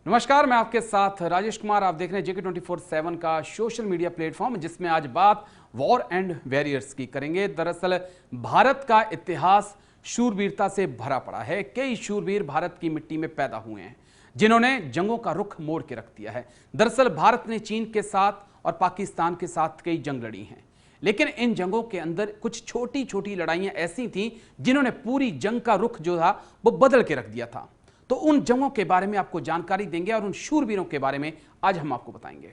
नमस्कार, मैं आपके साथ राजेश कुमार। आप देख रहे हैं जेके 24/7 का सोशल मीडिया प्लेटफॉर्म, जिसमें आज बात वॉर एंड वॉरियर्स की करेंगे। दरअसल भारत का इतिहास शूरवीरता से भरा पड़ा है। कई शूरवीर भारत की मिट्टी में पैदा हुए हैं जिन्होंने जंगों का रुख मोड़ के रख दिया है। दरअसल भारत ने चीन के साथ और पाकिस्तान के साथ कई जंग लड़ी हैं, लेकिन इन जंगों के अंदर कुछ छोटी छोटी लड़ाइयां ऐसी थीं जिन्होंने पूरी जंग का रुख जो था वो बदल के रख दिया था। तो उन जंगों के बारे में आपको जानकारी देंगे और उन शूरवीरों के बारे में आज हम आपको बताएंगे।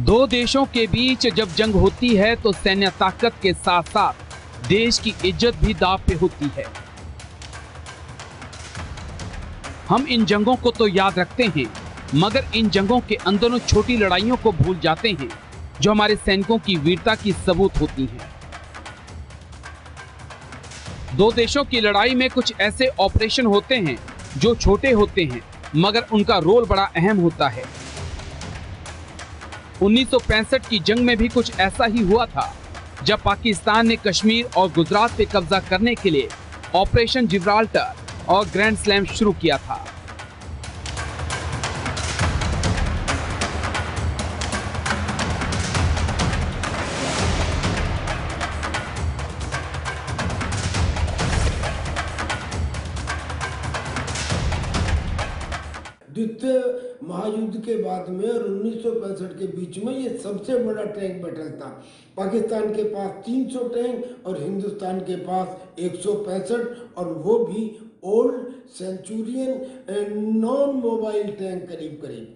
दो देशों के बीच जब जंग होती है तो सैन्य ताकत के साथ साथ देश की इज्जत भी दांव पे होती है। हम इन जंगों को तो याद रखते हैं, मगर इन जंगों के अंदर उन छोटी लड़ाइयों को भूल जाते हैं जो हमारे सैनिकों की वीरता की सबूत होती हैं। दो देशों की लड़ाई में कुछ ऐसे ऑपरेशन होते हैं जो छोटे होते हैं, मगर उनका रोल बड़ा अहम होता है। 1965 की जंग में भी कुछ ऐसा ही हुआ था, जब पाकिस्तान ने कश्मीर और गुजरात पे कब्जा करने के लिए ऑपरेशन जिब्राल्टर और ग्रैंड स्लैम शुरू किया था। द्वितीय महायुद्ध के बाद में और 1965 के बीच में ये सबसे बड़ा टैंक बैटल था। पाकिस्तान के पास 300 टैंक और हिंदुस्तान के पास 165, और वो भी old Centurion non mobile tank करीब करीब।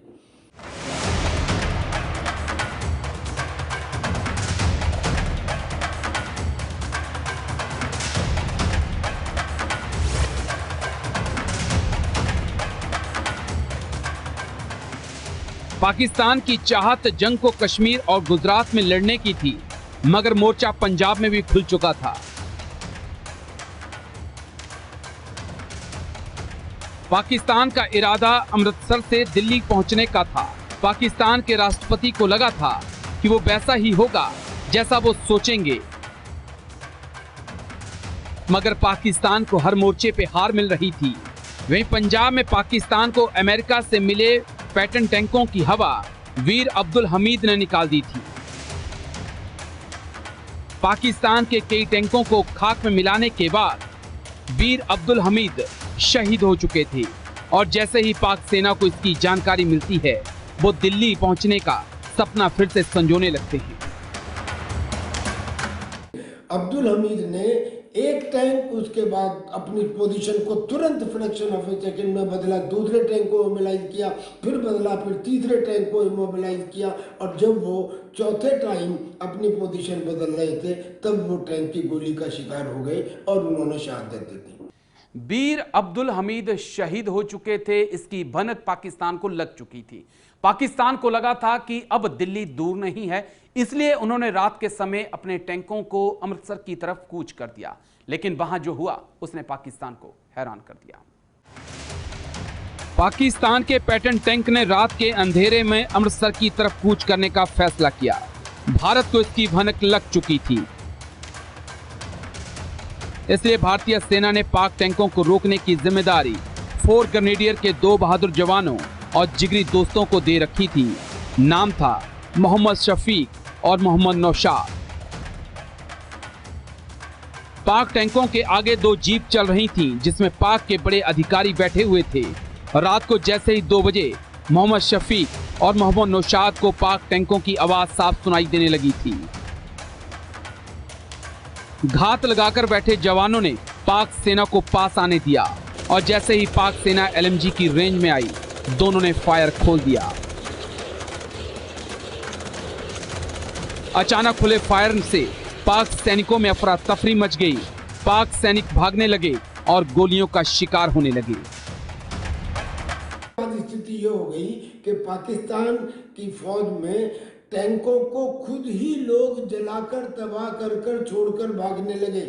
पाकिस्तान की चाहत जंग को कश्मीर और गुजरात में लड़ने की थी, मगर मोर्चा पंजाब में भी खुल चुका था। पाकिस्तान का इरादा अमृतसर से दिल्ली पहुंचने का था। पाकिस्तान के राष्ट्रपति को लगा था कि वो वैसा ही होगा जैसा वो सोचेंगे, मगर पाकिस्तान को हर मोर्चे पे हार मिल रही थी। वहीं पंजाब में पाकिस्तान को अमेरिका से मिले पैटर्न टैंकों की हवा वीर अब्दुल हमीद ने निकाल दी थी। पाकिस्तान के कई टैंकों को खाक में मिलाने के बाद वीर अब्दुल हमीद शहीद हो चुके थे, और जैसे ही पाक सेना को इसकी जानकारी मिलती है, वो दिल्ली पहुंचने का सपना फिर से संजोने लगते हैं। अब्दुल हमीद ने एक टैंक उसके बाद अपनी पोजीशन को तुरंत फ्रैक्शन ऑफ ए सेकंड में बदला, दूसरे टैंक को इमोबिलाइज किया, फिर बदला, फिर तीसरे टैंक को इमोबिलाइज किया, और जब वो चौथे टाइम अपनी पोजीशन बदल रहे थे तब वो टैंक की गोली का शिकार हो गए और उन्होंने शहादत दे दी। वीर अब्दुल हमीद शहीद हो चुके थे। इसकी भनक पाकिस्तान को लग चुकी थी। पाकिस्तान को लगा था कि अब दिल्ली दूर नहीं है, इसलिए उन्होंने रात के समय अपने टैंकों को अमृतसर की तरफ कूच कर दिया। लेकिन वहां जो हुआ उसने पाकिस्तान को हैरान कर दिया। पाकिस्तान के पैटर्न टैंक ने रात के अंधेरे में अमृतसर की तरफ कूच करने का फैसला किया। भारत को इसकी भनक लग चुकी थी, इसलिए भारतीय सेना ने पाक टैंकों को रोकने की जिम्मेदारी 4 ग्रेनेडियर के 2 बहादुर जवानों और जिगरी दोस्तों को दे रखी थी। नाम था मोहम्मद शफीक और मोहम्मद नौशाद। पाक टैंकों के आगे 2 जीप चल रही थीं, जिसमें पाक के बड़े अधिकारी बैठे हुए थे। रात को जैसे ही 2 बजे मोहम्मद शफीक और मोहम्मद नौशाद को पाक टैंकों की आवाज साफ सुनाई देने लगी थी। घात लगाकर बैठे जवानों ने पाक सेना को पास आने दिया, और जैसे ही पाक सेना एलएमजी की रेंज में आई, दोनों ने फायर खोल दिया। अचानक खुले फायर से पाक सैनिकों में अफरा तफरी मच गई। पाक सैनिक भागने लगे और गोलियों का शिकार होने लगे। स्थिति ये हो गई कि पाकिस्तान की फौज में टैंकों को खुद ही लोग जलाकर तबाह कर छोड़कर भागने लगे।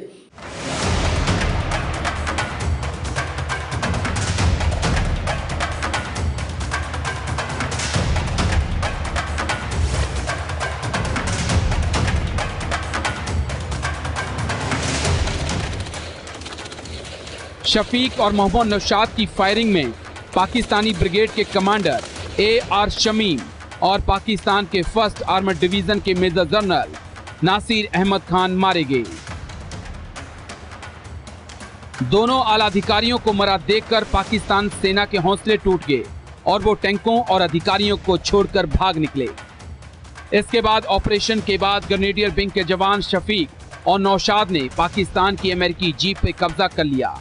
शफीक और मोहम्मद नौशाद की फायरिंग में पाकिस्तानी ब्रिगेड के कमांडर AR शमीम और पाकिस्तान के 1st आर्मर्ड डिवीजन के मेजर जनरल नासिर अहमद खान मारे गए। दोनों आला अधिकारियों को मरा देखकर पाकिस्तान सेना के हौसले टूट गए और वो टैंकों और अधिकारियों को छोड़कर भाग निकले। इसके बाद ऑपरेशन के बाद ग्रेनेडियर विंग के जवान शफीक और नौशाद ने पाकिस्तान की अमेरिकी जीप पे कब्जा कर लिया।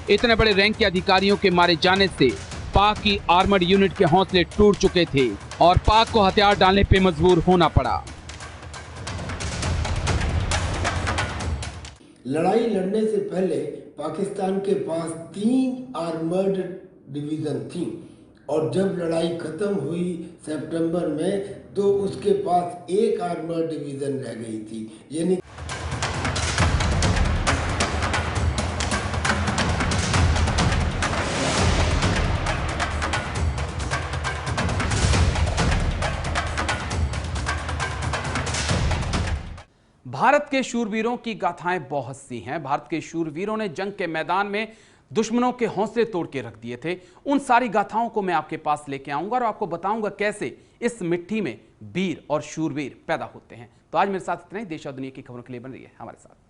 इतने बड़े रैंक के अधिकारियों के मारे जाने से पाक की आर्मर्ड यूनिट के हौसले टूट चुके थे और पाक को हथियार डालने पे मजबूर होना पड़ा। लड़ाई लड़ने से पहले पाकिस्तान के पास 3 आर्मर्ड डिवीज़न थी और जब लड़ाई ख़त्म हुई सितंबर में तो उसके पास 1 आर्मर्ड डिवीज़न रह गई थी। यानी भारत के शूरवीरों की गाथाएं बहुत सी हैं। भारत के शूरवीरों ने जंग के मैदान में दुश्मनों के हौसले तोड़ के रख दिए थे। उन सारी गाथाओं को मैं आपके पास लेके आऊंगा और आपको बताऊंगा कैसे इस मिट्टी में वीर और शूरवीर पैदा होते हैं। तो आज मेरे साथ इतना ही। देश और दुनिया की खबरों के लिए बन रही है हमारे साथ।